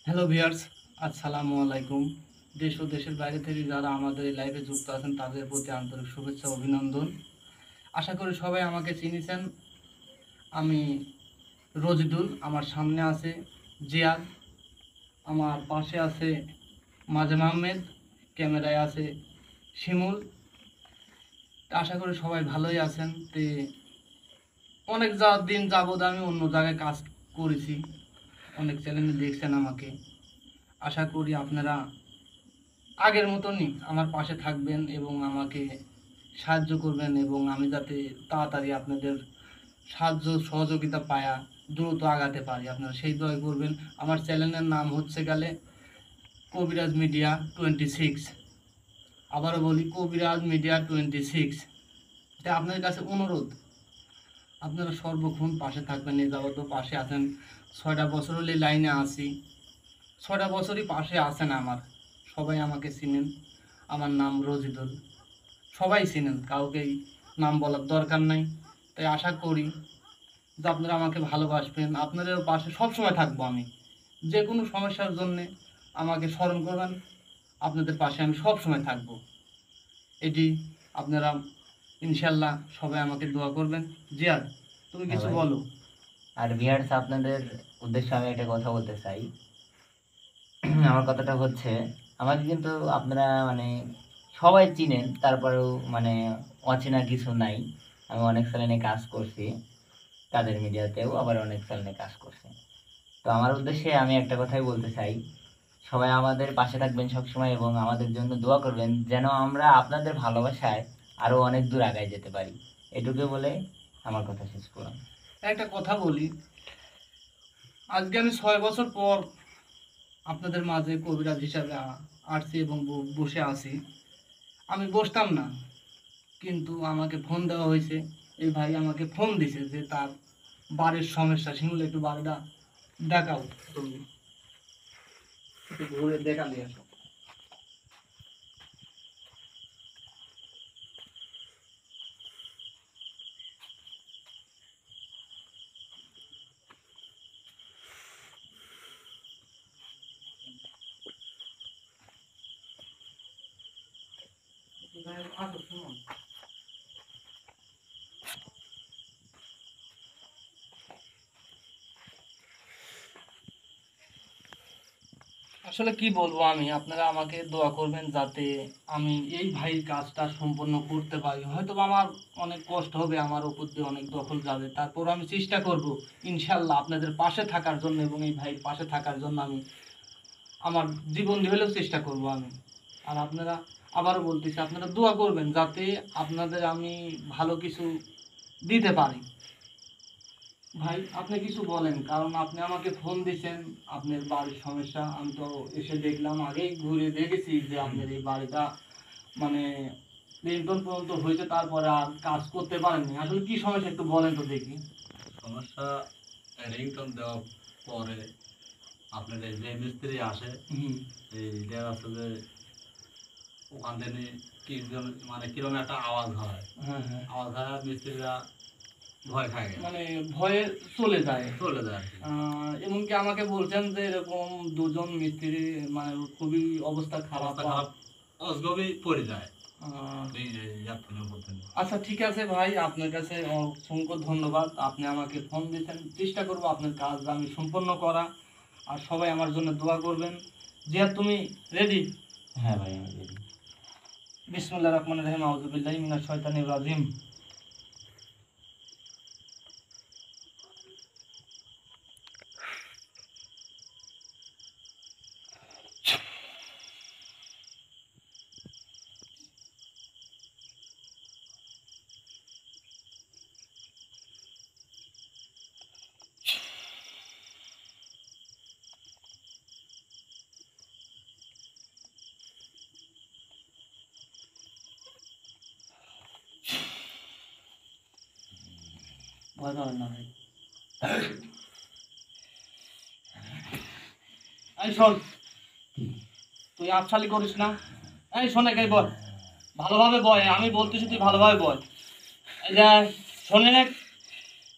Hello viewers, আসসালামু আলাইকুম। দেশ ও দেশের বাইরে থেকে যারা আমাদের এই লাইভে যুক্ত আছেন তাদের প্রতি আন্তরিক শুভেচ্ছা ও অভিনন্দন। আশা করি সবাই আমাকে চিনেছেন। আমি রজিদুল, আমার সামনে আছে জিয়াদ, আমার পাশে আছে মাজেম আহমেদ, ক্যামেরায় আছে শিমুল। আশা করি সবাই ভালোই আছেন। অনেক দিন যাবৎ আমি অন্য জায়গায় কাজ করেছি, অনেক চ্যানেলে দেখছেন আমাকে। আশা করি আপনারা আগের মতনই আমার পাশে থাকবেন এবং আমাকে সাহায্য করবেন এবং আমি যাতে তাড়াতাড়ি আপনাদের সাহায্য সহযোগিতা পায়া দ্রুত আগাতে পারি, আপনারা সেই দয়া করবেন। আমার চ্যানেলের নাম হচ্ছে গেলে কবিরাজ মিডিয়া 26। আবারও বলি, কবিরাজ মিডিয়া 26। তাই আপনাদের কাছে অনুরোধ, আপনারা সর্বক্ষণ পাশে থাকবেন। এই যাবত পাশে আছেন, 6টা বছর হলে লাইনে আসি, 6টা বছরই পাশে আছেন আমার। সবাই আমাকে চিনেন, আমার নাম রজিদুল, সবাই চিনেন, কাউকেই নাম বলার দরকার নাই। তাই আশা করি যে আপনারা আমাকে ভালোবাসবেন, আপনাদের পাশে সবসময় থাকবো আমি। যে কোনো সমস্যার জন্যে আমাকে স্মরণ করবেন, আপনাদের পাশে আমি সবসময় থাকবো। এটি আপনারা ইনশাল্লাহ সবাই আমাকে দোয়া করবেন। জিয়াদ, তুমি হ্যাঁ কিছু ভাই। বলো। আর ভিউয়ার্স, আপনাদের উদ্দেশ্যে আমি একটা কথা বলতে চাই। আমার কথাটা হচ্ছে, আমাকে কিন্তু আপনারা মানে সবাই চিনেন, তারপরেও মানে অচেনা কিছু নাই। আমি অনেক চ্যানেলে কাজ করছি, তাদের মিডিয়াতেও আবার অনেক চ্যানেলে কাজ করছি। তো আমার উদ্দেশ্যে আমি একটা কথাই বলতে চাই, সবাই আমাদের পাশে থাকবেন সবসময় এবং আমাদের জন্য দোয়া করবেন, যেন আমরা আপনাদের ভালোবাসায় আরো অনেক দূর আগায় যেতে পারি। এটুকু বলে আমার কথা শেষ করলাম। একটা কথা বলি, আজকে আমি 6 বছর পর আপনাদের মাঝে কবিরাজ হিসাবে আসছি এবং বসে আছি। আমি বসতাম না, কিন্তু আমাকে ফোন দেওয়া হয়েছে। এই ভাই আমাকে ফোন দিছে যে তার বাড়ির সমস্যা। শিমুল, একটু বাড়িটা দেখাও, তুমি একটু ঘুরে দেখালে আসো। আসো, শুনুন। আসলে কি বলবো, আমি আপনারা আমাকে দোয়া করবেন যাতে আমি এই ভাইয়ের কাজটা সম্পূর্ণ করতে পারি। হয়তো আমার অনেক কষ্ট হবে, আমার উপর দিয়ে অনেক দখল যাবে, তারপর আমি চেষ্টা করব ইনশাল্লাহ আপনাদের পাশে থাকার জন্য এবং এই ভাইয়ের পাশে থাকার জন্য আমি আমার জীবন দিয়ে হলেও চেষ্টা করব আমি। আর আপনারা, আবারও বলতেছি, আপনারা দোয়া করবেন যাতে আপনাদের আমি ভালো কিছু দিতে পারি। ভাই, আপনি কিছু বলেন, কারণ আপনি আমাকে ফোন দিয়েছেন, আপনার বাড়ির সমস্যা। আমি তো এসে দেখলাম, আগেই ঘুরে দেখেছি যে আপনার এই বাড়িটা মানে লিন্টন পর্যন্ত হয়েছে, তারপরে আর কাজ করতে পারেননি। আসলে কি সমস্যা একটু বলেন তো দেখি। সমস্যা রিংটোন দেওয়ার পরে আপনার এই যে মিস্ত্রি আসে, হুম। এই দেখা যাচ্ছে যে ওখান থেকে কি মানে কিরকম একটা আওয়াজ হয়, হ্যাঁ, হ্যাঁ। আওয়াজ হয় আর মিস্ত্রিরা ভয় খায় গেল, মানে ভয়ে চলে যায়। চলে যায় আর কি। এমনকি আমাকে বলছেন যে এরকম দুজন মিস্ত্রি মানে খুবই অবস্থা খারাপ। অবস্থা খারাপ, অজগবি পড়ে যায় আহ, এই ইয়াত্তনের মধ্যে। আচ্ছা, ঠিক আছে ভাই, আপনার কাছে অসংখ্য ধন্যবাদ। আপনি আমাকে ফোন দিয়েছেন, চেষ্টা করবো আপনার কাজ আমি সম্পন্ন করা। আর সবাই আমার জন্য দোয়া করবেন। জিয়া, তুমি রেডি? হ্যাঁ ভাই, আমি ready। বিসমিল্লাহির রহমানির রহিম, আউযু বিল্লাহি মিনাশ শাইতানির রাজিম। ভয় পাবেন না ভাই। এই শোন, তুই আফসালি করিস না। এই শোন, একাই বল, ভালোভাবে বয়, আমি বলতেছি তুই ভালোভাবে বল। এই যে শোনে,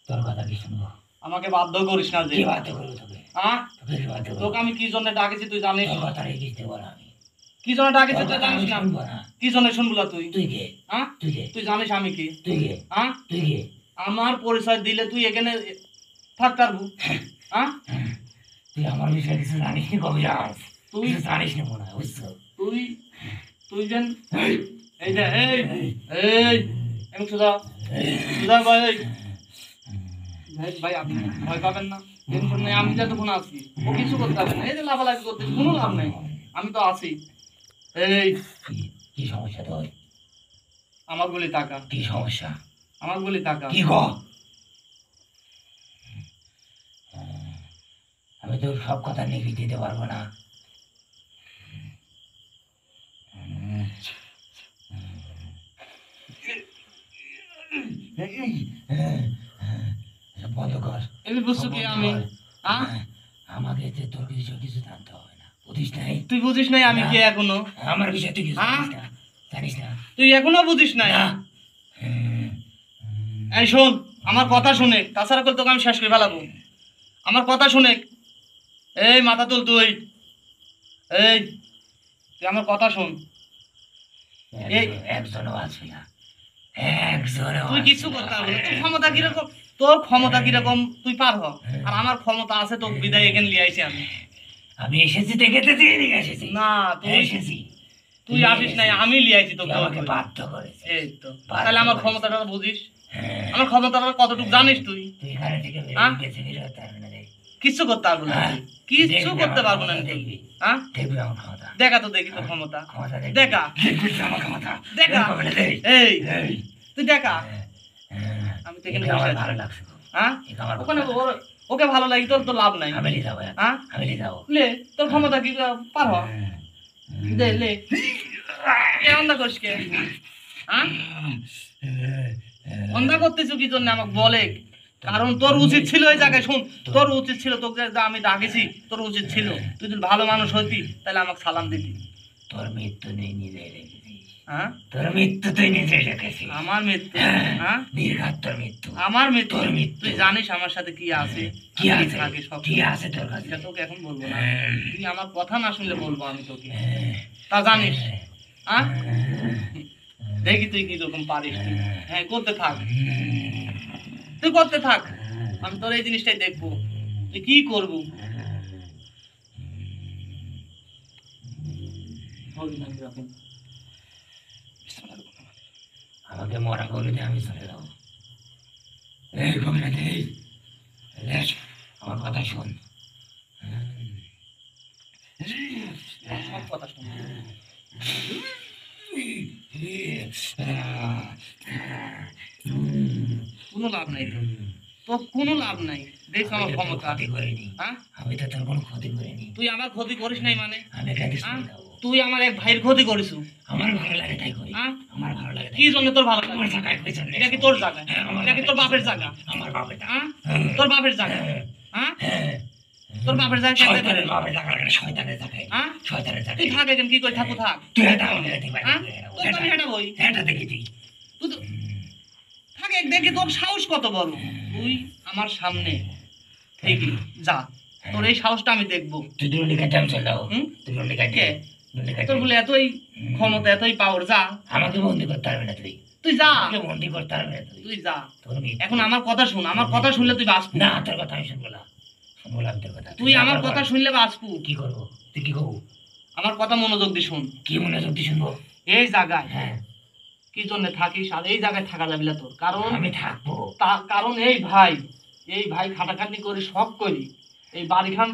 তোর কথা কি শুনবো? আমাকে বাধ্য করিস না যে। কি বাধ্য করবো তোকে? হ্যাঁ তোকে কি বাধ্য করবো? তোকে আমি কি জন্য ডাকেছি তুই জানিস? তোর কথা রেখে দেবো না আমি। কি জন্য ডাকেছি তোর তুই কথা আমি জানিস না? শুনবো না। কি জন্য শুনবো না তুই? তুই কে? হ্যাঁ তুই কে? তুই জানিস আমি কি? তুই কে? হ্যাঁ তুই কে? আমার পরিচয় দিলে তুই এখানে থাকতে পারবো? হ্যাঁ তুই আমার বিষয়ে কিছু জানিস নি কবিরাজ? তুই কিছু জানিস না মনে হয়, বুঝছো? তুই তুই যেন এই যে এই এমন সুধা সুধা ভাই ভাই আপনি ভয় পাবেন না, টেনশন নেই, আমি যতক্ষণ আছি ও কিছু করতে হবে না। এই যে লাফালাফি করতে কোনো লাভ নেই, আমি তো আছি। এই কি সমস্যা তোর? আমার বলি টাকা, কি সমস্যা? আমার বলি টাকা। কি গো? আমি তোর সব কথা নিয়ে দিতে পারবো না। বন্ধ কর। এমনি বুঝছো কি আমি? হ্যাঁ আমাকে যে তোর কিছু কিছু জানতে হবে না, বুঝিস নাই? তুই বুঝিস নাই আমি কে এখনো? আমার বিষয়ে তুই কিছু জানিস না, জানিস না? তুই এখনো বুঝিস নাই? না। এই শোন, আমার কথা শুনে, তাছাড়া করে তোকে আমি শেষ করে ফেলাবো। আমার কথা শুনে, এই মাথা তুল তুই, এই তুই আমার কথা শোন। এই একজনও আসবে না, একজনও তুই কিছু করতে পারবি না। তোর ক্ষমতা কিরকম, তোর ক্ষমতা কিরকম তুই পারহ, আর আমার ক্ষমতা আছে, তোকে বিদায় এখানে নিয়ে আইছি আমি। আমি এসেছি দেখে তো তুই এদিকে এসেছি। না তুই এসেছি, তুই আসিস নাই, আমি নিয়ে আইছি তোকে। আমাকে বাধ্য করেছে। এই তো তাহলে আমার ক্ষমতাটা বুঝিস, আমার ক্ষমতাটা কতটুকু জানিস তুই? তুই এখানে থেকে হ্যাঁ? বেঁচে বেরো হতে পারবি না রে। কিচ্ছু করতে পারবো না তুই, কিচ্ছু করতে পারবো না তুই। দেখবি, হ্যাঁ দেখবি আমার ক্ষমতা। দেখা তো দেখি তোর ক্ষমতা, ক্ষমতা দেখবি। দেখা দেখবি তো আমার ক্ষমতা। দেখা। দেখবি বলে দেই। এই এই, তুই দেখা, হ্যাঁ, আমি তো এখানে এটা আমার বসে আছি। ভালো লাগছে খুব। হ্যাঁ এটা আমার ওখানে ভালো লাগছে। ওকে ভালো লাগি, তোর তো লাভ নাই। আমি নিয়ে যাবো, হ্যাঁ আমি নিয়ে যাবো। লে তোর ক্ষমতা কি পারহ, দে লে কে অন্ধা করিস কে? হ্যাঁ অন্ধা করতেছ কি জন্য আমাকে বলে? কারণ তোর উচিত ছিল এই জায়গায়, শুন, তোর উচিত ছিল, তোকে যে আমি ডাকেছি তোর উচিত ছিল, তুই যদি ভালো মানুষ হইতি তাহলে আমাকে সালাম দিতি। তোর মৃত্যু নেই নিজে রেখেছিস। হ্যাঁ তোর মৃত্যু তুই নিজে রেখেছিস। আমার মৃত্যু? হ্যাঁ নির্ঘাত তোর মৃত্যু। আমার মৃত্যু? তোর মৃত্যু। তুই জানিস আমার সাথে কি আছে, কি আছে? থাকে সব। কি আছে তোর কাছে? এটা তোকে এখন বলবো না, তুই আমার কথা না শুনলে বলবো আমি তোকে, হ্যাঁ, তা জানিস? হ্যাঁ হ্যাঁ, দেখি তুই কি রকম পারিস তুই। হ্যাঁ করতে থাক, তুই করতে থাক, আমি তোর এই জিনিসটাই দেখবো তুই কি করবো। আমাকে মরা করে দে, আমি চলে যাবো। এই কবিরা দে, দেখ, আমার কথা শোন। সব কথা শুন, কোনো লাভ নাই তোর, তোর কোনো লাভ নাই। দেখ আমার আমি তো তোর ক্ষমতা। ক্ষতি করিনি। হ্যাঁ আমি তো তোর কোনো ক্ষতি করিনি। তুই আমার ক্ষতি করিস নাই মানে? আমি কাকে হ্যাঁ? চলে যাবো? তুই আমার এক ভাইয়ের ক্ষতি করিস। আমার ভালো লাগে তাই করি। হ্যাঁ? আমার ভালো লাগে তাই কি করি। জন্য তোর ভালো আমার লাগে? জায়গায় পেছনে এটা কি তোর জায়গা? হ্যাঁ, আমার এটা কি তোর বাপের জায়গা? আমার বাপের জায়গা। হ্যাঁ তোর বাপের জায়গা? হ্যাঁ হ্যাঁ, তোর বাপের জায়গা? শয়তানের বাপের জায়গা লাগে না, শয়তানের জায়গায়। হ্যাঁ শয়তানের তুই জায়গায়। থাক এখানে, কি করে থাকো থাক। তুই এটা আমাকে দেখতে পারিস। হ্যাঁ তোর তো আমি হেঁটা বই, এটা দেখি তুই। তুই তো থাক এক, দেখি তোর সাহস কত বড়। তুই আমার সামনে থেকে যা, তোর এই সাহসটা আমি দেখবো। তুই দুর্নি কাটে আমি চলে যাবো। হুম? তুই দুর্নি কাটে। কে? দুর্নি কাটে। তোর বলে এতই ক্ষমতা, এতই পাওয়ার, যা আমাকে বন্দি করতে পারবে না তুই। তুই যা, আমাকে বন্দি করতে পারবে না তুই। তুই যা। তোর মৃত্যু। এখন আমার কথা শুন, আমার কথা শুনলে তুই বাঁচবু। না, তোর কথা আমি শুনবো না। শুনবো না আমি তোর কথা। তুই আমার কথা শুনলে বাঁচবু। কি করবো? তুই কি করবো? আমার কথা মনোযোগ দিয়ে শুন। কি মনে শক্তি শুনবো? এই জায়গায় হ্যাঁ, কি জন্য থাকিস, আর এই জায়গায় থাকা যাবে না তোর। কারণ আমি থাকবো। কারণ এই ভাই খাটাখাটি করে শখ করি এই বাড়িখান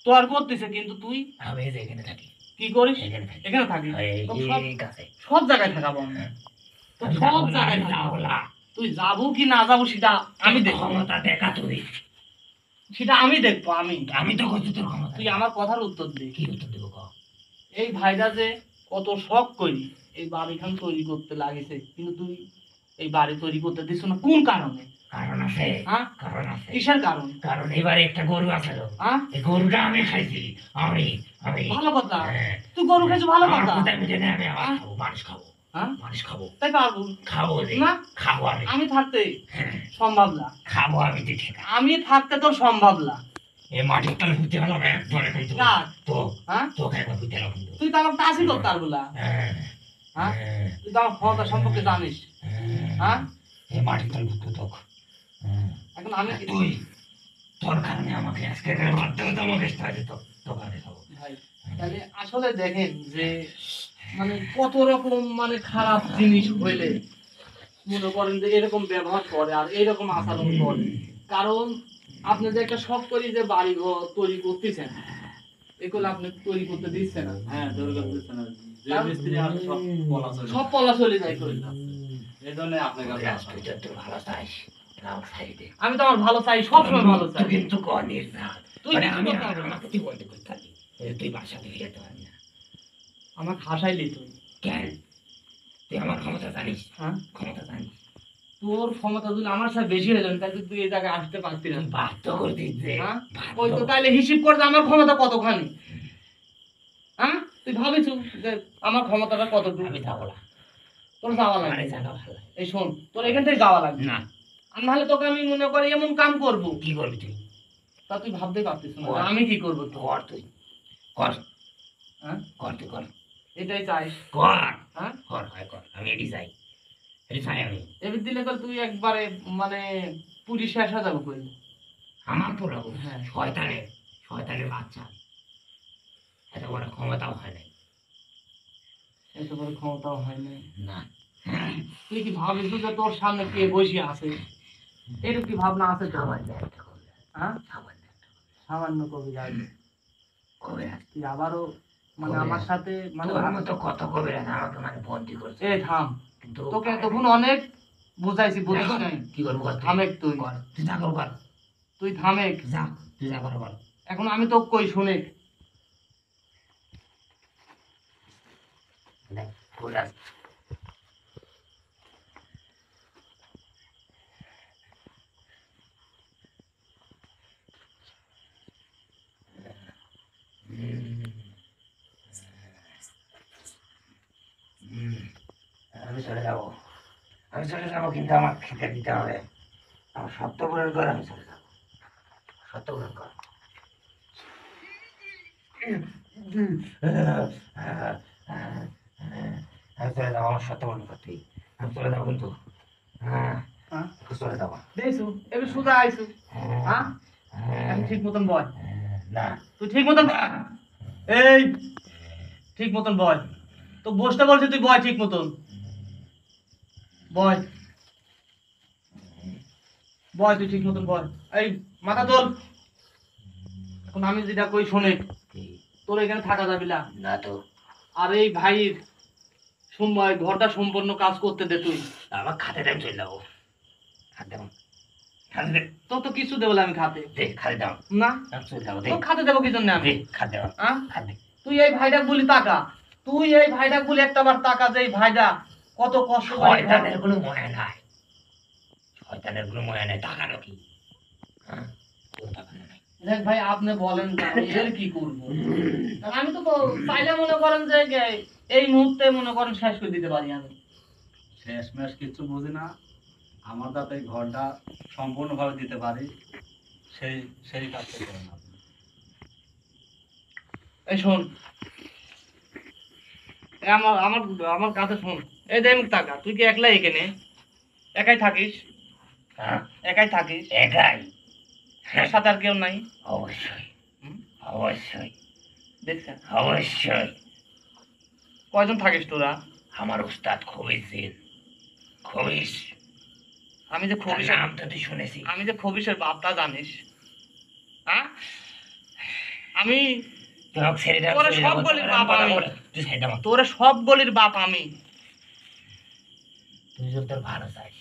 তো আর করতেছে, কিন্তু তুই আমি এই যে এখানে থাকি। কি করিস? এখানে থাকি। এখানে থাকিস। এই তোর সব কাছে। সব জায়গায় থাকাবো আমি। তোর আমি সব যাবো না, জায়গায় আমি যাবো থাকাবো। না। তুই যাবো কি না যাবো সেটা আমি দেখবো, ক্ষমতা দেখা তুই। সেটা আমি দেখবো। আমি তো করছি তোর ক্ষমতা। তুই আমার কথার উত্তর দে। কি উত্তর দেবো ক? এই ভাইরা যে কত শখ করি এই বাড়িখান তৈরি করতে লাগিছে, কিন্তু তুই এই বাড়ি তৈরি করতে দিস না কোন কারণে? কারণ আছে। হ্যাঁ কারণ আছে। কিসের কারণ? কারণ এবারে একটা গরু আছে। হ্যাঁ এই গরুটা আমি খাইছি। আমি আমি ভালো কথা, হ্যাঁ। তুই গরু খেয়েছিস, ভালো আমার কথা। কোথায় মিটে নেই, আমি আবার হ্যাঁ? খাবো, মানুষ খাবো। হ্যাঁ মানুষ খাবো। তাই পারবো খাবো রে। না? খাবো আমি। আমি থাকতে হ্যাঁ, সম্ভব না, খাবো আমি, তুই ঠিক আছে। আমি থাকতে তোর সম্ভব না। এ মাটির তলে হতে গেলাম একবারে কিন্তু কার? তো হ্যাঁ তোকে একবার হতে গেলাম কিন্তু তুই তো আমাকে তাসি করতে পারবো না। হ্যাঁ হ্যাঁ তুই তো আমার ক্ষমতা সম্পর্কে জানিস। হ্যাঁ এই মাটির তলে ভুতো তোক এখন আমি কি তুই তোর কারণে আমাকে আজকে এখানে বাধ্য হতে আমাকে সাহায্য তো দোকানে খাবো ভাই তাহলে আসলে দেখেন যে মানে কত রকম মানে খারাপ জিনিস হইলে মনে করেন যে এরকম ব্যবহার করে আর এরকম আচরণ করে। কারণ আপনি যে একটা শখ করি যে বাড়ি ঘর তৈরি করতেছেন, এগুলো আপনি তৈরি করতে দিচ্ছে না। হ্যাঁ জোর করতেছে না, যে কারণ- মিস্ত্রি আসে সব বলা চলে সব পলা চলে যায় করে। এই জন্য আপনার কাছে আসা। তুই তো ভালো চাইস আমার সাইডে আমি তো আমার ভালো চাই, সবসময় ভালো চাই। তুই কিন্তু কনিস না তুই মানে কিছু আমি করতে পারবি না। আমাকে তুই বলতে করতে পারবি তুই বাসা থেকে যেতে পারবি না আমাকে হাসাইলি তুই। কেন তুই আমার ক্ষমতা জানিস হ্যাঁ ক্ষমতা জানিস তোর ক্ষমতা যদি আমার সাথে বেশি হয়ে যাবে তাহলে তুই এই জায়গায় আসতে পারতি না। তুই বাধ্য করে দিচ্ছে হ্যাঁ ওই তো তাহলে হিসিব করে যে আমার ক্ষমতা কতখানি। হ্যাঁ তুই ভাবিস যে আমার ক্ষমতাটা কতটুকু। আমি যাবো না তোর যাওয়া লাগবে। মানে জায়গা ভালো লাগে। এই শোন তোর এখান থেকে যাওয়া লাগবে। না আর নাহলে তোকে আমি মনে করি এমন কাম করবো কি করবি তুই তা তুই ভাবতে পারতিস না কর। যে আমি কি করবো তো। কর তুই কর হ্যাঁ কর তুই কর এটাই চাই। কর হ্যাঁ কর হয় কর আমি এটি চাই এটি চাই আমি এবার দিলে কল তুই একবারে মানে পুরি শেষ হয়ে যাবো কই। আমার পুরো হ্যাঁ। শয়তানের বাচ্চা এত বড় ক্ষমতাও হয় নাই এত বড় ক্ষমতাও হয় না। না তুই কি ভাবিস যে তোর সামনে কে বসে আছে? এরকম কি ভাবনা আছে তোর? সামান্য একটা কবিরা হ্যাঁ সামান্য একটা সামান্য কবিরা। কবিরা তুই আবারও মানে কবিরা। আমার সাথে মানে তোর মতো কত কবিরা আমাকে মানে বন্দি করছে এ থাম। কিন্তু তোকে এতক্ষণ অনেক বুঝাইছি বুঝিস নাই। কি করবো কর তুই? থামেক তুই। কর তুই যা করবো কর তুই থামেক। যা তুই যা করবো কর এখন আমি তো কই শুনে দেখ কবিরা আমি চলে যাবো কিন্তু আমার খেতে দিতে হবে আমার সত্য পূরণ করে আমি চলে যাবো সত্য পূরণ কর আমি চলে যাবো আমার সত্য পূরণ কর তুই আমি চলে যাবো কিন্তু হ্যাঁ হ্যাঁ চলে যাবো দেখছু এবার সুদা আইছু। হ্যাঁ আমি ঠিক মতন বয়। না তুই ঠিক মতন এই ঠিক মতন বয়। তো বসতে বলছি তুই বয় ঠিক মতন বয়। বয় তুই ঠিক মতন বয়। এই মাথা তোল। এখন আমি যেটা কই শুনে তোর এখানে থাকা যাবি না। না তো আর এই ভাইয়ের সময় ঘরটা সম্পূর্ণ কাজ করতে দে তুই। আমার খাতে টাইম চলে যাবো খাতে দাও খাতে দে তোর তো কিছু দেবো না আমি খাতে। দে খাতে দাও না আমি চলে যাবো দে তোর খাতে দেবো কি জন্য আমি? দে খাতে দাও হ্যাঁ খাতে তুই এই ভাইটাক বলি টাকা। তুই এই ভাইটাক বলি একটা বার টাকা যে এই ভাইটা কত কষ্ট করে শয়তানের কোনো মনে নাই শয়তানের কোনো মনে নাই টাকা নাকি হ্যাঁ কোনো টাকা নাই দেখ ভাই আপনি বলেন যে আমি এর কি করবো? কারণ আমি তো চাইলে মনে করেন যে এই মুহূর্তে মনে করেন শেষ করে দিতে পারি আমি। শেষ ম্যাশ কিছু বুঝি না, আমার যাতে এই ঘরটা সম্পূর্ণভাবে দিতে পারি সেই সেই কাজটা করেন আপনি। এই শোন এই আমার আমার আমার কাছে শোন। এই দেখ টাকা তুই কি একলাই এখানে একাই থাকিস? হ্যাঁ একাই থাকিস? একাই তোর সাথে আর কেউ নাই? অবশ্যই হুম? অবশ্যই দেখছেন অবশ্যই কয়জন থাকিস তোরা? আমার উস্তাদ খবিসিন খবিস আমি যে তার খবিসের নাম তো তুই শুনেছি আমি যে খবিসের বাপটা জানিস? হ্যাঁ আমি তুই আমাকে ছেড়ে দাও তোরা ছেড়ে সব দাও, বলিস তোরা বাবা কথা আমি। বলে, তুই ছেড়ে দাও তোরা সব গলির বাপ আমি। তুই যদি তোর ভালো চাইস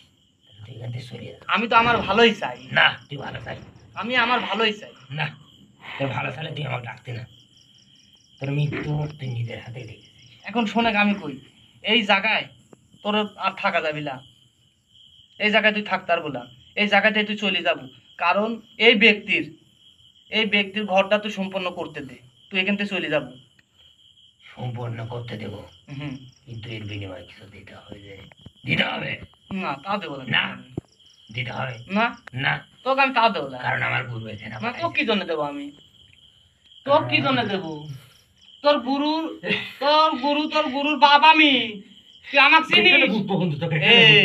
তাহলে তুই এখান থেকে সরিয়ে যা আমি তো আমার ভালোই চাই। না তুই ভালো চাই আমি আমার ভালোই চাই। না তোর ভালো চাইলে তুই আমাকে ডাকতে না তোর মৃত্যু তুই নিজের হাতে দেখেছিস এখন শোনে আমি কই এই জায়গায় তোর আর থাকা যাবি না। এই জায়গায় তুই থাকতে পারবো না। এই জায়গাতে তুই চলে যাব। কারণ এই ব্যক্তির ঘরটা তুই সম্পন্ন করতে দে। তুই এখান থেকে চলে যাব। সম্পূর্ণ করতে দেবো হুম কিন্তু এর বিনিময়ে কিছু দিতে হবে যে দিতে হবে না তা দেবো না। দিতে হবে না না, তোকে আমি তাও দেবো না। কারণ আমার গুরু এখানে না পাঠাইছে। তোকে কি জন্য দেবো আমি? তোকে কি জন্য দেবো? তোর গুরুর তোর গুরুর বাপ আমি, তুই আমাকে চিনিস? এই,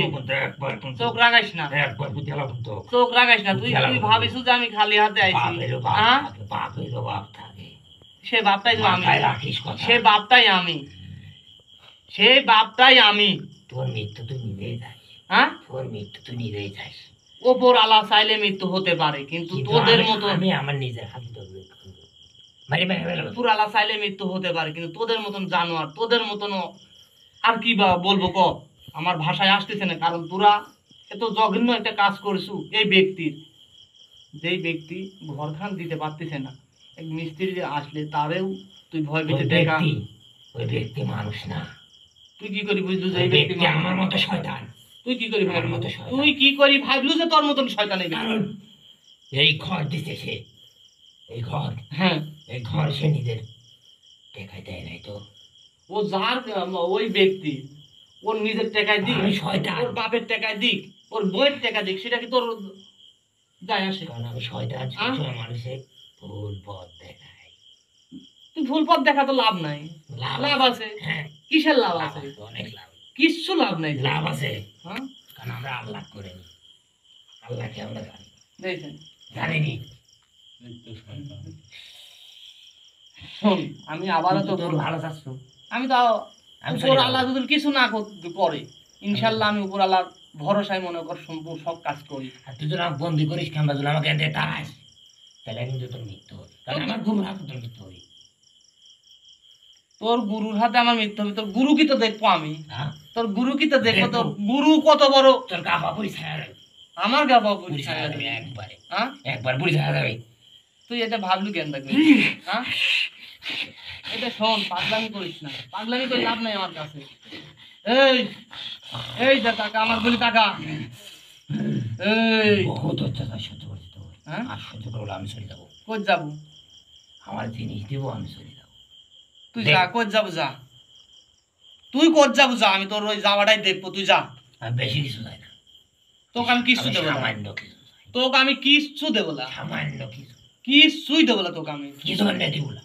চোখ রাগাইস না, চোখ রাগাইস না। তুই তুই ভাবিস যে আমি খালি হাতে আইছি? হ্যাঁ, সে বাপটাই তো আমি, সে বাপটাই আমি, সেই বাপটাই আমি। তোর মৃত্যু তুই নিজেই যাস, হ্যাঁ, তোর মৃত্যু তুই নিজেই যাস। ওপর আল্লাহ চাইলে মৃত্যু হতে পারে, কিন্তু তোদের মতো আমি আমার নিজের হাতে ধরবো, মারি মারি ফেলবো। উপর আল্লাহ চাইলে মৃত্যু হতে পারে, কিন্তু তোদের মতন জানোয়ার, তোদের মতন আর কি বা বলবো ক, আমার ভাষায় আসতেছে না। কারণ তোরা এত জঘন্য একটা কাজ করছু এই ব্যক্তির, যেই ব্যক্তি ঘরখান দিতে পারতেছে না, এক মিস্ত্রি যে আসলে তারেও তুই ভয় পেতে দেখা। ওই ব্যক্তি মানুষ না, তুই কি করি বুঝলু যে ওই এই ব্যক্তি ব্যক্তি আমার মতো শয়তান। তুই কি করি আমার ভাবলু? মতো শয়তান। তুই কি করি ভাবলু যে তোর মতন শয়তান এই ব্যক্তি? কারণ এই ঘর দিতে সে, এই ঘর, হ্যাঁ, এই ঘর সে নিজের টেকাই দেয় নাই তো। ও যার ওই ব্যক্তি ওর নিজের টাকায় দিক, আমি শয়তান। ওর বাপের টাকায় দিক, ওর বইয়ের টাকা দিক, সেটা কি তোর যায় আসে? কারণ আমি শয়তান, সবসময় মানুষের ভুল পথ দেখাই। তুই ভুল পথ দেখা তো লাভ নাই। লাভ লাভ আছে? হ্যাঁ, কিসের লাভ লাভ আছে? আছে, অনেক লাভ। কিচ্ছু লাভ নাই। লাভ আছে, হ্যাঁ, কারণ আমরা আল্লাহ করিনি, আল্লাহকে আমরা জানি, দেখেন, জানিনি। শোন, আমি আবারও তো তোর ভালো চাচ্ছ, আমি তো আমি উপর আল্লাহ যদি কিছু না করে, ইনশাল্লাহ আমি উপর আল্লাহর ভরসায় মনে কর সম্পূর্ণ সব কাজ করি। আর তুই যদি আমাকে বন্দি করিস কিংবা যদি আমাকে এনে তাস, তাহলে কিন্তু তোর মৃত্যু হবে, কারণ আমার গুরু হাতে তোর মৃত্যু হবে। তোর গুরুর হাতে আমার মৃত্যু হবে? তোর গুরু কি তো দেখবো আমি? হ্যাঁ, তোর গুরু কি তো দেখবো? দেখবো। তোর গুরু কত বড়? তোর কাপা পুরি ছায়া যাবে, আমার গাবা পুরি ছায়া যাবে পরিচয়। একবারে, হ্যাঁ, একবার পুরি ছায়া যাবে। তুই এটা ভাবলু কেন দেখবি? হ্যাঁ, এটা শোন, পাগলামি করিস না, পাগলামি করে লাভ নাই আমার কাছে। এই এই যা টাকা আমার বলি টাকা। এই বহুত অত্যাচার সহ্য করছি তোর, হ্যাঁ, আর সহ্য করলে আমি চলে যাবো। কই যাবো? আমার জিনিস দিব, আমি চলে যাবো। তুই দেখ। যা, কই যাবো যা, তুই কই যাবো যা, আমি তোর ওই যাওয়াটাই দেখবো, তুই যা। আমি বেশি কিছু চাই না, তোকে আমি কিচ্ছু আমি দেবো না, সামান্য কিছু চাই, তোকে আমি কিচ্ছু দেবো না, সামান্য কিছু, কিছুই দেবো না তোকে আমি। কি জন্য দিব না?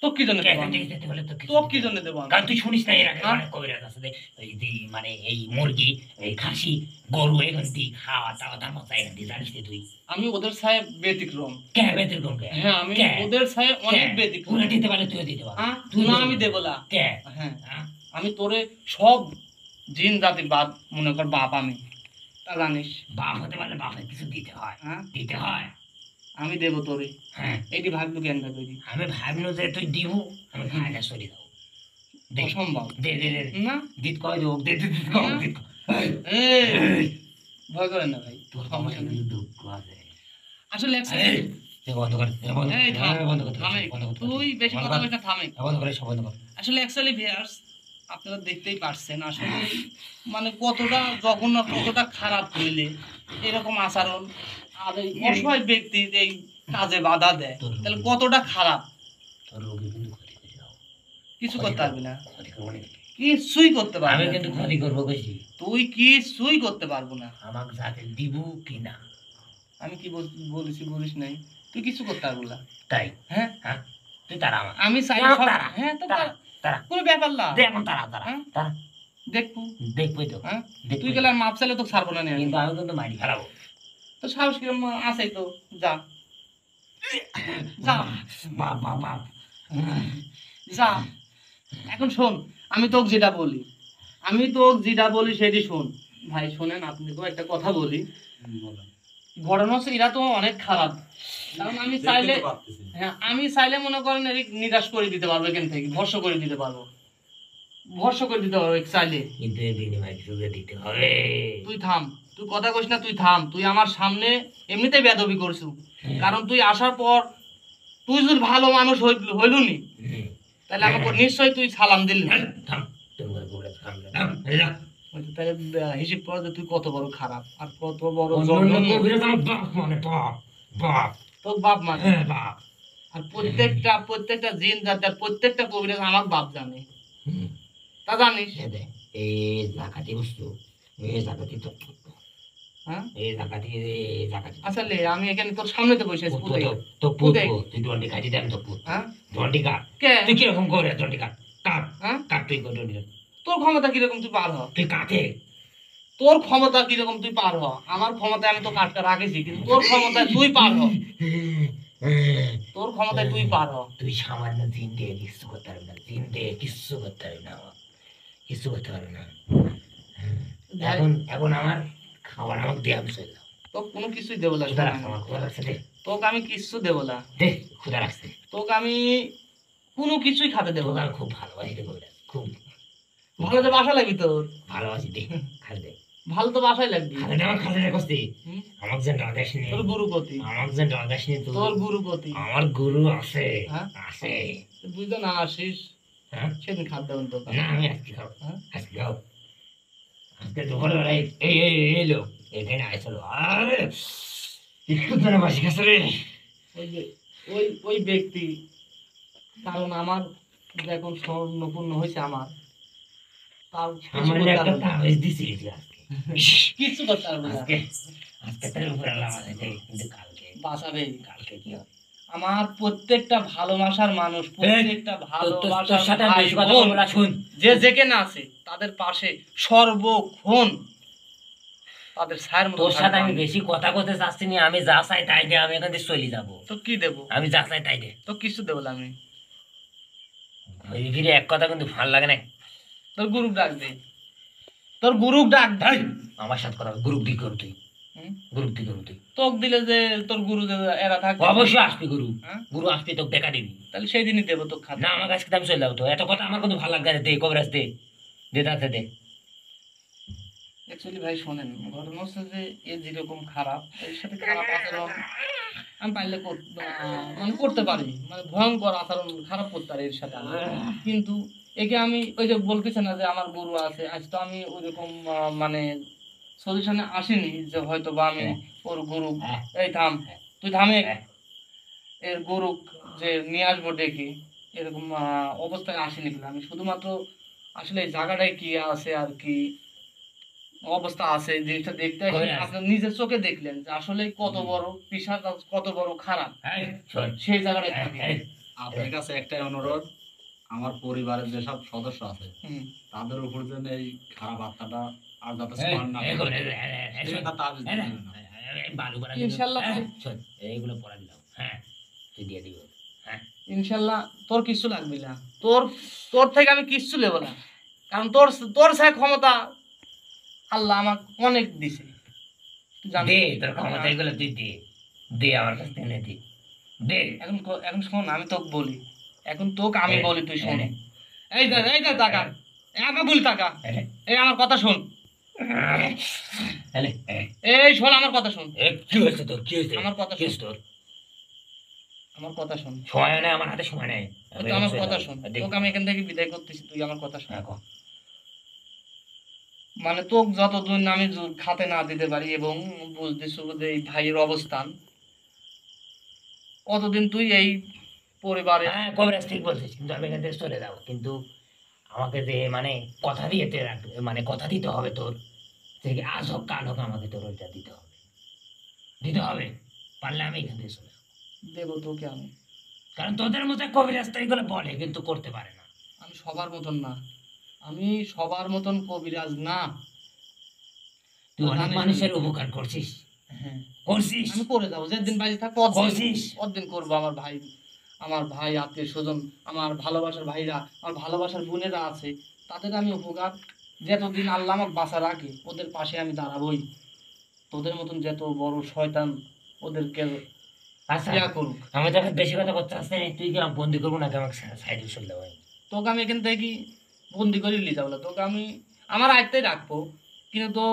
তোকে কি জন্য দেবো আমি? দিতে হলে তো কিছু তোকে কি দিতে জন্য হবে। দেবো আমি? কারণ তুই শুনিস না এর আগে হ্যাঁ? অনেক কবিরাজ আছে যে এই যে মানে এই মুরগি, এই খাসি, গরু এখান দিয়ে খাওয়া দাওয়া তার মতো এখান দিয়ে জানিস না তুই? আমি ওদের ছায় ব্যতিক্রম। কে ব্যতিক্রম কে? হ্যাঁ, আমি কে? ওদের ছায় অনেক কে? ব্যতিক্রম। ওরা দিতে পারলে তুইও দিতে পারবি। হ্যাঁ, তুই না দিতে আমি পারবি। দেবো না। কে? হ্যাঁ, হ্যাঁ? আমি তোরে সব জিন জাতির বাপ মনে কর, বাপ আমি, তা জানিস। বাপ হতে পারলে বাপের কিছু দিতে হয়, হ্যাঁ, দিতে হয়। আমি দেবো তোরে। হ্যাঁ, এটি ভাবলু কেন তৈরি? আমি ভাবলো যে তুই দিব, আমি খাইলে সরি দাও। দে, অসম্ভব। দে দে দে, না, দিত কয় যোগ, দে দে দিত কয়, না। দিত কয়। এই, এই, ভয় করেন না ভাই, তোর সমস্যা নেই। কিন্তু দুঃখ আছে। আসলে এক এই, second। এ বন্ধ কর, এ বন্ধ কর, এই থাম, এ বন্ধ কর, থামে। বন্ধ কর, তুই বেশি বন্ধ কথা কর, বলিস না, থামে। এ বন্ধ করে, সব বন্ধ কর। আসলে অ্যাকচুয়ালি ভিউয়ার্স, আপনারা দেখতেই পারছেন আসলে মানে কতটা জঘন্য, কতটা খারাপ হইলে এরকম আচরণ আর এই অসহায় ব্যক্তি এই কাজে বাধা দেয়, তাহলে কতটা খারাপ। তোর রোগী কিন্তু ক্ষতি করে দাও, কিছু করতে পারবি না, ক্ষতি করবো না। কিছুই করতে পারবি আমি না, কিন্তু ক্ষতি করবো কইছি। তুই কিছুই করতে পারবো না। আমাকে যাকে দিব কিনা, আমি কি বলেছি বলিস নাই, তুই কিছু করতে পারবো না। তাই। হ্যাঁ, হ্যাঁ, তুই তারা আমার, আমি চাই তারা, সব- তারা, হ্যাঁ তো তারা, তারা। কোনো ব্যাপার না, দে এখন তারা, তারা, হ্যাঁ? তারা। দেখবো। দেখবই তো, হ্যাঁ, দেখবই তুই তো। গেলে আর মাপ চাইলে তো ছাড়বো না নিয়ে। কিন্তু আমি কিন্তু মারি ফেলাবো। তো সাহস কিরম আছে তো, যা যা বাপ বাপ বাপ। যা। এখন শোন, আমি তোকে যেটা বলি সেটি শোন ভাই। শোনেন, আপনাকেও একটা কথা বলি। ঘটনা হচ্ছে এরা তো অনেক খারাপ, কারণ আমি চাইলে, হ্যাঁ আমি চাইলে মনে করেন এর নিরাশ করে দিতে পারবো, এখান থেকে ভর্ষ করে দিতে পারবো, চাইলে। কিন্তু এর বিনিময়ে কিছু যে দিতে হবে। তুই থাম, তুই কথা কইস না, তুই থাম। তুই আমার সামনে এমনিতেই বেয়াদবি করছু, কারণ তুই আসার পর তুই যদি ভালো মানুষ হইলুনি, হুম। তাহলে আমাকে নিশ্চয়ই তুই সালাম দিলি না। থাম, তুমি করে বলে থাম না, থাম, এই যা। তাহলে হিসেব কর যে তুই কত বড় খারাপ আর কত বড় অন্য জঘন্য। কবিরাজ আমার বাপ মানে বাপ, বাপ। তোর বাপ মানে, হ্যাঁ, বাপ। আর প্রত্যেকটা জিন জাতের প্রত্যেকটা কবিরাজ আমার বাপ জানে, হুম। তা জানিস। এই দে, এই জাকাতি বস্তু, এই জাকাতি তো হ্যাঁ এই জায়গা থেকে এই জায়গা থেকে আচ্ছা লে, আমি এখানে তোর সামনেতে বসে আছি, তো পুতে। তো তো পুতে। পুত তুই দন্ডি কাটি দেন তো পুত হ্যাঁ দন্ডি কাট কে? তুই কিরকম করে দন্ডি কাট কাট হ্যাঁ কাট তুই দন্ডি কাট তোর ক্ষমতা কিরকম তুই পার হ? তুই কাটে তোর ক্ষমতা কিরকম তুই পার হ? আমার ক্ষমতায় আমি তো কাটটা রাখেছি, কিন্তু তোর ক্ষমতায় তুই পার হ। তোর ক্ষমতায় তুই পার হ। তুই সামান্য জিন দিয়ে কিচ্ছু করতে পারবি না জিন দিয়ে কিচ্ছু করতে পারবি না আমার কিচ্ছু করতে পারবি না এখন এখন আমার খাবার আমাকে দিয়ে আমি চলে যাও তোকে কোনো কিছুই দেবো না, ক্ষুধা লাগছে আমার ক্ষুধা লাগছে দে তোকে আমি কিচ্ছু দেবো না, দে ক্ষুধা লাগছে তোকে আমি কোনো কিছুই খাতে দেবো তোকে না। আমি খুব ভালোবাসি রে কবিরাজ খুব ভালো তো বাসা লাগবি তোর, ভালোবাসি দে খাস দে ভালো তো বাসায় লাগবি। খাতে দে আমার খাতে দে কস্তি হুম? আমাকে যেন রাগাস নি তোর গুরুপতি, আমাকে যেন রাগাস নি তোর গুরুপতি। আমার গুরু আছে হ্যাঁ? আছে তুই তো না আসিস, হ্যাঁ সেদিন খাদ্য দেবেন তোকে। না আমি আজকে খাবো হ্যাঁ? আজকে খাবো আজকে দুপুরবেলায় এই এই এই লোক এখানে আইসলো আরে একটু যেন বাসি খাচ্ছে রে ওই যে ওই ব্যক্তি, কারণ আমার এখন স্বর্ণপূর্ণ হয়েছে আমার, তার কিছু আমার করতে একটা পারবো না। তাবিজ দিছি তুই আজকে কিচ্ছু করতে পারবো না। আজকে আজকে তার উপর আল্লাহ আমাদের কিন্তু কালকে বাঁচাবে। কালকে কি হবে আমার প্রত্যেকটা ভালোবাসার মানুষ, প্রত্যেকটা তোর ভালোবাসার সাথে ভাই বেশি কথা বোন, বলবো না শুন যে যেখানে আছে তাদের পাশে সর্বক্ষণ তাদের ছায়ের মতো তোর সাথে থাকবো আমি আমি। বেশি কথা বলতে চাচ্ছি না আমি যা চাই তাই দে আমি এখান থেকে চলে যাবো তো কি দেবো? আমি যা চাই তাই দে তো কিছু দেবো না আমি। ঘুরে ফিরে এক কথা কিন্তু ভালো লাগে না তোর গুরু ডাক দে, তোর গুরু ডাক দে। এই, আমার সাথে কথা গ্রুপ দি করু তুই হুম? গ্রুপ দি করু তুই তোক দিলে যে তোর গুরু যে এরা থাকবে, অবশ্যই আসবি গুরু হ্যাঁ? গুরু আসবি তোকে দেখা দিবি তাহলে সেই দিনই দেবো তোকে খাতে। না আমার কাছে আমি চলে যাবো তো এত কথা আমার কিন্তু ভালো লাগবে না দে কবিরাজ দে দে তাতে দে অ্যাকচুয়ালি ভাই শোনেন, ঘটনা হচ্ছে যে এ যেরকম খারাপ, এর সাথে খারাপ আচরণ আমি পাইলে মানে করতে পারি, মানে ভয়ঙ্কর আচরণ খারাপ করতে পারি এর সাথে আমি। কিন্তু একে আমি ওই যে বলতেছে না যে আমার গুরু আছে, আজ তো আমি ওইরকম মানে সলিউশনে আসিনি যে হয়তো বা আমি ওর গুরু, এই থাম, তুই থামে, এর গুরু যে নিয়ে আসবো ডেকে, এরকম অবস্থায় আসিনি। কিন্তু আমি শুধুমাত্র আসলে এই জায়গাটায় কি আছে আর কি অবস্থা আছে এই জিনিসটা দেখতে আসি, কই আছে? আপনি নিজের চোখে দেখলেন যে আসলে কত বড় পিসাচ, কত বড় খারাপ, এই, শোন সেই জায়গাটায় থাকি। এই, আপনার কাছে একটাই অনুরোধ, আমার পরিবারের যেসব সদস্য আছে হুম। তাদের উপর যেন এই খারাপ আত্মাটা আর যাতে এই, স্মরণ না এই করে। কবিরাজ, এই, সেটা তাবিজ এই, দিবেন না। এই, বালু করা ইনশাল্লাহ শোন এইগুলো পড়া দিলাম হ্যাঁ তুই দিয়ে দিব হ্যাঁ ইনশাল্লাহ তোর কিচ্ছু লাগবে না, তোর তোর থেকে আমি কিচ্ছু নেবো না, কারণ তোর তোর সে ক্ষমতা আল্লাহ আমাকে অনেক দিছে, তুই জানিস। দে তোর ক্ষমতা এগুলো তুই দে দে আমার কাছ থেকে নে দে দে এখন এখন শোন, আমি তোকে বলি, এখন তোকে আমি বলি, তুই শোন। এই, এই দেখ, এই দেখ টাকা, আমি বলি টাকা, এই, এই আমার কথা শোন, এই, এই, এই শোন আমার কথা শোন, এই, কি হয়েছে তোর কি হয়েছে আমার কথা কি শোন, হয়েছে তোর আমার কথা শোন, সময় নেই আমার হাতে সময় নেই ওই তো আমার কথা শোন, তোকে আমি এখান থেকে বিদায় করতেছি, তুই আমার কথা শোন। মানে তোকে যতদিন আমি খাতে না দিতে পারি এবং বুঝতেছি যে এই ভাইয়ের অবস্থান, অতদিন তুই এই পরিবারে হ্যাঁ কবিরাজ ঠিক বলছিস কিন্তু আমি এখান থেকে চলে যাবো কিন্তু আমাকে যে মানে কথা দিতে রাখবে মানে কথা দিতে হবে তোর যে আজ হোক কাল হোক আমাকে তোর ওইটা দিতে হবে পারলে আমি এখান থেকে চলে যাবো দেবো তোকে আমি। কারণ তোদের মতো কবিরাজ তো এগুলো বলে কিন্তু করতে পারে না আমি সবার মতন না, আমি সবার মতন কবিরাজ না। তুই অনেক জানিস মানুষের না। উপকার করছিস হ্যাঁ, করছিস আমি করে যাবো, যেদিন বাইরে থাকবো করছিস। অতদিন করবো। আমার ভাই আত্মীয় স্বজন, আমার ভালোবাসার ভাইরা, আমার ভালোবাসার বোনেরা আছে, তাদের আমি উপকার, যতদিন আল্লাহ আমাকে বাঁচা রাখে ওদের পাশে আমি দাঁড়াবোই। তোদের মতন যত বড় শয়তান ওদেরকে আচ্ছা ইয়া করুক। আমি তোকে বেশি কথা করতে আসতে তুই কি আমাকে বন্দি করবো নাকি আমাকে সাইডে চলে দেবো তোকে আমি এখান থেকে বন্দি করে নিয়ে যাবো না, তোকে আমি আমার আয়ত্তে রাখবো, কিন্তু তো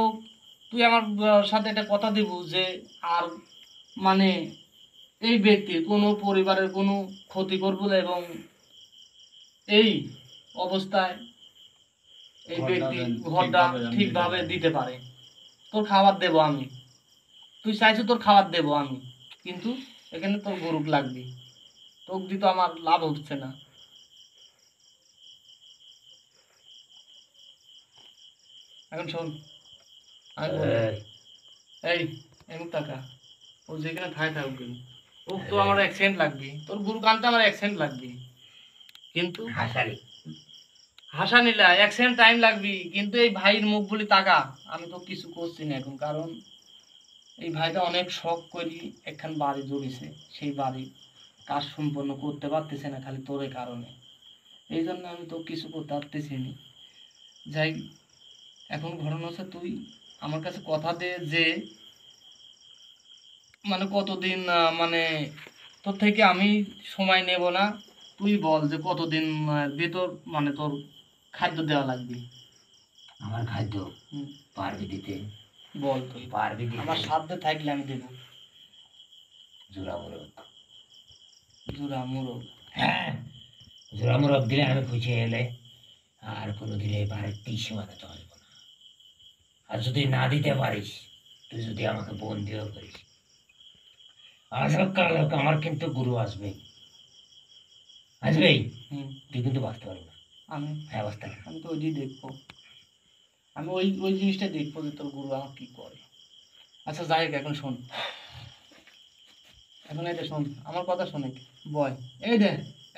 তুই আমার সাথে একটা কথা দিব যে আর মানে এই ব্যক্তির কোনো পরিবারের কোনো ক্ষতি করবো না, এবং এই অবস্থায় এই ব্যক্তি ঘরটা ঠিকভাবে দিতে পারে। তোর খাবার দেবো আমি, তুই চাইছো তোর খাবার দেবো আমি, কিন্তু এখানে তোর গরুক লাগবে, তোকে দিতে আমার লাভ হচ্ছে না। এখন শোন, আমি বলি, এই এমন টাকা ও যেখানে থাকে থাকুক কিন্তু ও তো আমার অ্যাক্সিডেন্ট লাগবে, তোর গুরু কানতে আমার অ্যাক্সিডেন্ট লাগবে, কিন্তু হাসালি হাসা নিলা অ্যাক্সিডেন্ট টাইম লাগবে, কিন্তু এই ভাইয়ের মুখ বলি টাকা আমি তো কিছু করছি না এখন, কারণ এই ভাইটা অনেক শখ করি একখান বাড়ি জড়িছে, সেই বাড়ি কাজ সম্পন্ন করতে পারতেছে না খালি তোর কারণে, এই জন্য আমি তো কিছু করতে পারতেছি না। যাই, এখন ঘটনা হচ্ছে তুই আমার কাছে কথা দে যে মানে কতদিন মানে তোর থেকে আমি সময় নেব না, তুই বল যে কতদিন ভিতর মানে তোর খাদ্য দেওয়া লাগবে। আমার খাদ্য হুম, পারবি দিতে? বল তুই, পারবি দিতে? আমার সাধ্যে থাকলে আমি দেবো। জোড়া মোরগ। জোড়া মোরগ? হ্যাঁ, জোড়া মোরগ দিলে আমি খুশি হলে আর কোনোদিন এই বাড়ির সীমানাতে আসবো না। আর যদি না দিতে পারিস, তুই যদি আমাকে বন্দিও করিস, আজ হোক কাল হোক আমার কিন্তু গুরু আসবে, আসবেই। হুম, তুই কিন্তু বাঁচতে পারবি না। আমি হ্যাঁ, বাঁচতে পারবি না। আমি তো ওইটাই দেখবো, আমি ওই ওই জিনিসটা দেখবো যে তোর গুরু আমার কি করে। আচ্ছা যাই হোক, এখন শোন, এখন এই দে শোন আমার কথা শোনে বয়, এই দে,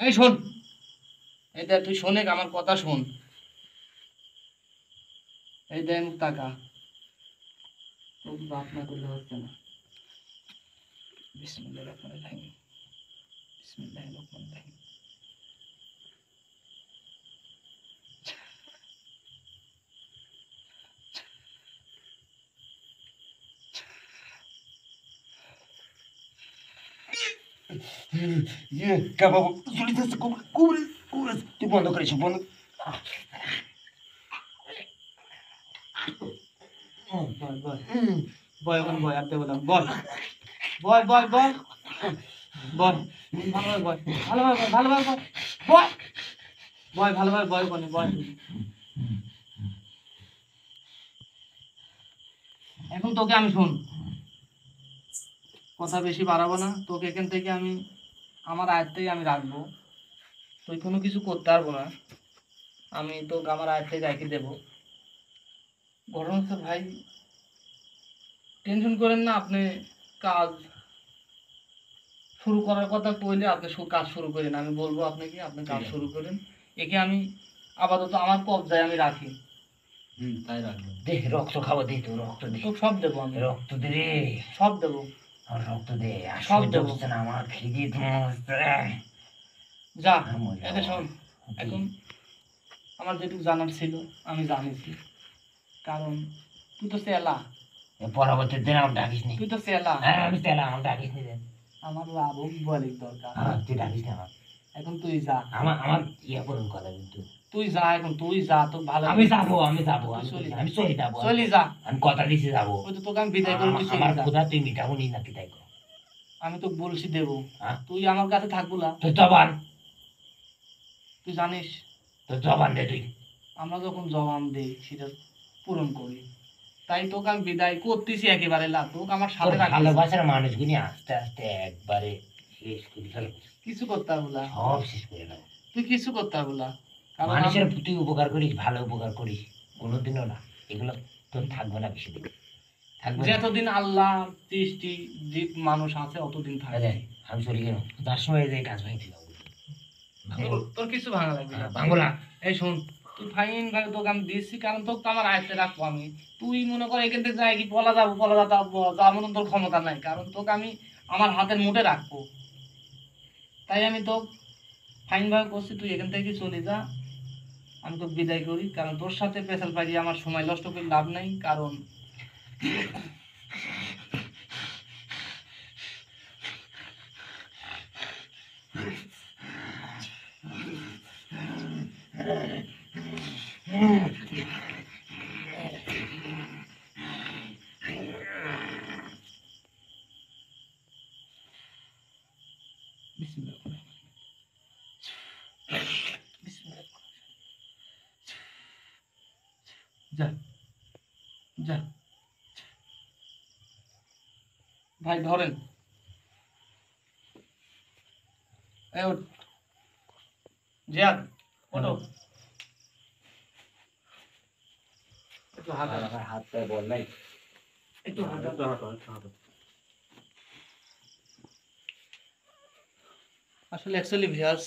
এই শোন, এই দে তুই শোনে আমার কথা শোন, এই দে টাকা তোর বাপ না করলে হচ্ছে না। বিসমিল্লাহির রহমানির রহিম, বিসমিল্লাহির রহমানির রহিম। বাবু চলিতেছে, কুবরে কুবরে তুই বন্ধ করিস, বন্ধ। বয় বয় বয়, এখন বয়, আর দেবো না, বয় বয় বয় বয় বয়, ভালোভাবে বয়, ভালোভাবে বয়, বয় বয়, ভালোভাবে বয় কোনে বয়। এখন তোকে আমি শোন, কথা বেশি বাড়াবো না, তোকে এখান থেকে আমি আমার আয়ত্তেই আমি রাখবো, তুই কোনো কিছু করতে পারবো না, আমি তোকে আমার আয়ত্তে রেখে দেবো। ঘটনা হচ্ছে ভাই, টেনশন করেন না, আপনি কাজ শুরু করার কথা কইলে আপনি কাজ শুরু করেন, আমি বলবো আপনাকে, আপনি কাজ শুরু করেন, একে আমি আপাতত আমার কবজায় আমি রাখি। তাই রাখবেন। দে রক্ত খাবো, দে তো রক্ত দে, তো সব দেবো আমি, রক্ত দে রে, সব দেবো, আমার রক্ত দে। আর সব সহ্য দেবো। হচ্ছে না আমার, খিদে তো যা আমার এটা শোন, এখন আমার যেটুকু জানার ছিল আমি জানিছি, কারণ তুই তো সেলা, পরবর্তী দিন আমার ডাকিস নি। তুই তো সেলা, হ্যাঁ আমি তেলা, আমার ডাকিস নি রে। আমার লাভক বলে দরকার, হ্যাঁ তুই ডাকিস না আমার, এখন তুই যা, আমার ইয়ে করুন কথা কিন্তু। তুই যা, এখন তুই যা, তো ভালো, আমি যাবো, আমি যাবো, তুই চলে যা। আমি চলে যাবো, চলি যা, আমি কথা দিছি যাবো। ওই তো তোকে আমি বিদায় করে তুই চলে আমার যা, খোদা তুই মিটাবো নি নাকি তাই কর। আমি তো বলছি দেবো, হ্যাঁ? তুই আমার কাছে থাকবো না, তোর জবান, তুই জানিস তোর জবান দে তুই। আমরা যখন জবান দেই সেটা পূরণ করি, তাই তোকে আমি বিদায় করতেছি একেবারে, লা তোকে আমার তোর সাথে রাখতেছি, ভালোবাসার মানুষগুলি আস্তে আস্তে একবারে শেষ করে ফেলবো, কিছু করতে পারবো না, সব শেষ করে দেবো। তুই কিছু করতে পারবো না, কারণ মানুষের তুই উপকার করিস, ভালো উপকার করিস, কোনোদিনও না, এগুলো তোর থাকবে না বেশি দিন, থাকবে না। যতদিন আল্লাহ সৃষ্টি জীব মানুষ আছে অতদিন থাকবে। আরে, আমি চলে গেলাম, তার সময় যে কাজ ভাঙছি তোর কিছু ভাঙা লাগবে না। বাংলা। এই শোন, তুই ফাইন ভাবে তোকে আমি দিচ্ছি, কারণ তোকে তো আমার আয়ত্তে রাখবো আমি, তুই মনে কর এখান থেকে যাই কি পলা যাবো, পলা যাওয়ার মতন তোর ক্ষমতা নাই, কারণ তোকে আমি আমার হাতের মুঠে রাখবো, তাই আমি তো ফাইন ভাবে করছি, তুই এখান থেকে চলে যা, আমি তোকে বিদায় করি, কারণ তোর সাথে পেশাল পাইয়ে আমার সময় নষ্ট করে লাভ নাই, কারণ যা যা ভাই ধরেন, এই ওঠ, জিয়াদ ওঠো, একটু হাত আমার হাত পায়ে বল নাই। একটু হাঁটো। একটু হাঁটো, একটু হাঁটো। আসলে অ্যাকচুয়ালি ভিউয়ার্স,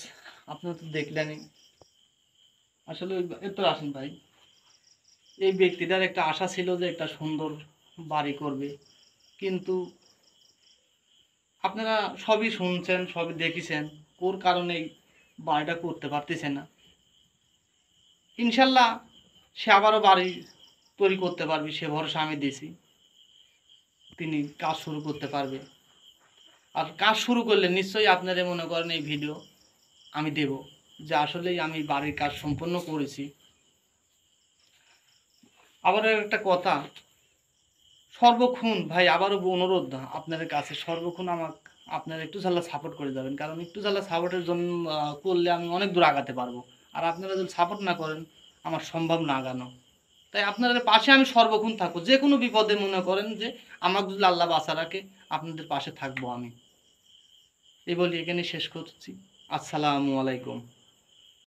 আপনারা তো দেখলেনই। আসলে একটু আসেন ভাই। এই ব্যক্তিটার একটা আশা ছিল যে একটা সুন্দর বাড়ি করবে, কিন্তু আপনারা সবই শুনছেন, সবই দেখেছেন, ওর কারণে এই বাড়িটা করতে পারতেছে না। ইনশাল্লাহ সে আবারও বাড়ি তৈরি করতে পারবে, সে ভরসা আমি দিছি। তিনি কাজ শুরু করতে পারবে, আর কাজ শুরু করলে নিশ্চয়ই আপনারা মনে করেন এই ভিডিও আমি দেব যে আসলেই আমি বাড়ির কাজ সম্পন্ন করেছি। আবার একটা কথা, সর্বক্ষণ ভাই আবারও অনুরোধ আপনাদের কাছে, সর্বক্ষণ আমাকে আপনারা একটু ঝালা সাপোর্ট করে যাবেন, কারণ একটু ঝালা সাপোর্টের জন্য করলে আমি অনেক দূর আগাতে পারবো। আর আপনারা যদি সাপোর্ট না করেন আমার সম্ভব না আগানো। তাই আপনাদের পাশে আমি সর্বক্ষণ থাকবো, যে কোনো বিপদে মনে করেন যে আমাকে যদি আল্লাহ বাঁচা রাখে আপনাদের পাশে থাকবো আমি। এই বলি এখানে শেষ করছি। আসসালামু আলাইকুম।